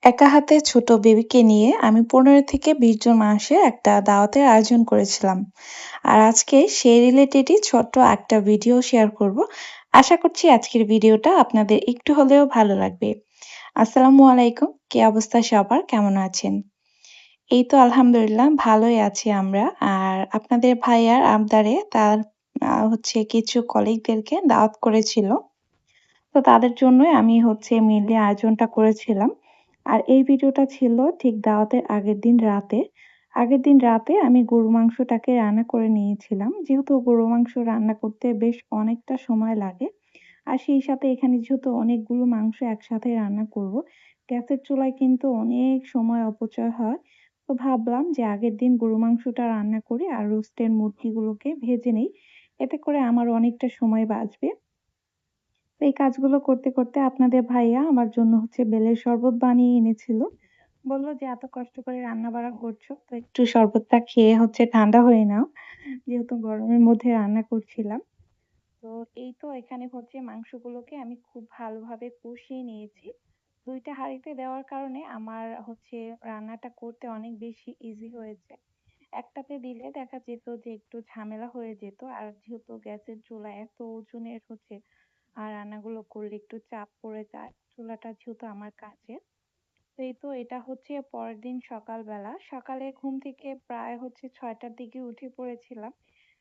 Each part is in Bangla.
একা হাতে ছোট বেবিকে নিয়ে আমি ১৫ থেকে ২০ জন মানুষের একটা দাওয়াতের আয়োজন করেছিলাম। আর আজকে সেই রিলেটেডই ছোট্ট একটা ভিডিও শেয়ার করব। আশা করছি আজকের ভিডিওটা আপনাদের একটু হলেও ভালো লাগবে। আসসালামু আলাইকুম। কি অবস্থা সবার? কেমন আছেন? এই তো আলহামদুলিল্লাহ ভালোই আছি আমরা। আর আপনাদের ভাইয়ার আবদারে তার কিছু কলিগদেরকে দাওয়াত করেছিল। তো তাদের জন্যই আমি মেইনলি আয়োজনটা করেছিলাম। আর এই ভিডিওটা ছিল ঠিক দাওয়াতের আগের দিন রাতে। আগের দিন রাতে আমি গরু মাংসটাকে রান্না করে নিয়েছিলাম। যেহেতু গরু মাংস রান্না করতে বেশ অনেকটা সময় লাগে। আর সেই সাথে এখানে যেহেতু অনেকগুলো মাংস একসাথে রান্না করব, গ্যাসের চুলায় কিন্তু অনেক সময় অপচয় হয়। তো ভাবলাম যে আগের দিন গরু মাংসটা রান্না করি আর রোস্টের মুরগিগুলোকে ভেজে নেই। এতে করে আমার অনেকটা সময় বাঁচবে। তো এই কাজগুলো করতে, করতে আপনাদের ভাইয়া আমার জন্য বেলের শরবত বানিয়ে এনেছিল। বলল যে, "এত কষ্ট করে রান্না-বাড়া করছো, তো একটু শরবতটা খেয়ে ঠান্ডা হয়ে নাও।" যেহেতু গরমের মধ্যে রান্না করছিলাম। তো এই তো এখানে মাংসগুলোকে আমি খুব ভালোভাবে কষিয়ে নিয়েছি। ২ টা হাঁড়িতে দেওয়ার কারণে আমার রান্নাটা করতে অনেক বেশি ইজি হয়েছে। একটাতে দিলে দেখা যেত যে একটু ঝামেলা হয়ে যেত। আর যেহেতু গ্যাসের চুলা এত ওজনের আর রান্নাগুলো করলে একটু চাপ পড়ে যায়। চুলাটা যেহেতু আমার কাছে। তো এই তো এটা পরের দিন সকালবেলা। সকালে ঘুম থেকে প্রায় ৬ টার দিকে উঠে পড়েছিলাম।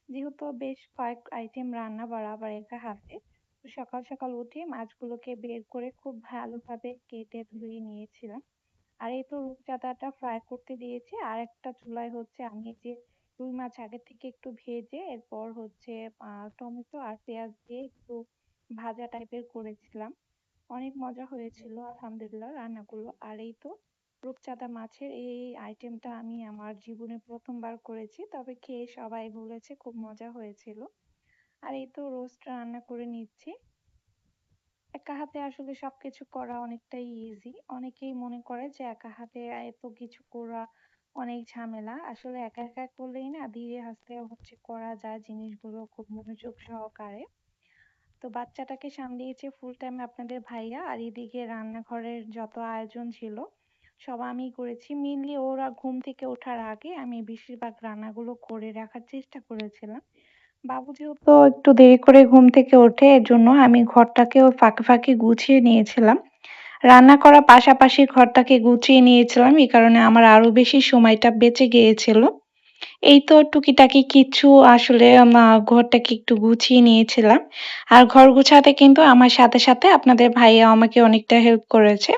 যেহেতু বেশ কয়েক আইটেম রান্না বাড়া আবার একা হাতে। তো সকাল, সকাল উঠে মাছগুলোকে বের করে খুব ভালোভাবে কেটে ধুয়ে নিয়েছিলাম। আর এই তো রূপচাঁদাটা ফ্রাই করতে দিয়েছি। আরেকটা চুলায় আমি এই যে রুই মাছ আগে থেকে একটু ভেজে এরপর টমেটো আর পেঁয়াজ দিয়ে একটু ভাজা টাইপের করেছিলাম। অনেক মজা হয়েছিল আলহামদুলিল্লাহ রান্নাগুলো। আর এই তো রূপচাঁদা মাছের এই আইটেমটা আমি আমার জীবনে ১ম বার করেছি। তবে খেয়ে সবাই বলেছে খুব মজা হয়েছিল। আর এই তো রোস্ট রান্না করে নিচ্ছি। একা হাতে আসলে সবকিছু করা অনেকটাই ইজি। অনেকেই মনে করে যে একা হাতে এত কিছু করা অনেক ঝামেলা। আসলে একা, একা করলেই না ধীরে আস্তে করা যায় জিনিসগুলো খুব মনোযোগ সহকারে। তো বাচ্চাটাকে সামলিয়েছে ফুল টাইম আপনাদের ভাইয়া। আর এদিকে রান্নাঘরের যত আয়োজন ছিল সব আমিই করেছি। মেইনলি ওরা ঘুম থেকে ওঠার আগে আমি বেশিরভাগ রান্নাগুলো করে রাখার চেষ্টা করেছিলাম। বাবু যেহেতু একটু দেরি করে ঘুম থেকে ওঠে এজন্য আমি ঘরটাকেও ফাঁকে, ফাঁকে গুছিয়ে নিয়েছিলাম। রান্না করার পাশাপাশি ঘরটাকে গুছিয়ে নিয়েছিলাম। এই কারণে আমার আরো বেশি সময়টা বেঁচে গিয়েছিল। এই তো টুকিটাকি কিছু আসলে ঘরটাকে একটু গুছিয়ে নিয়েছিলাম। আর ঘর গুছাতে কিন্তু আমার সাথে, সাথে আপনাদের ভাইয়া আমাকে অনেকটা হেল্প করেছে।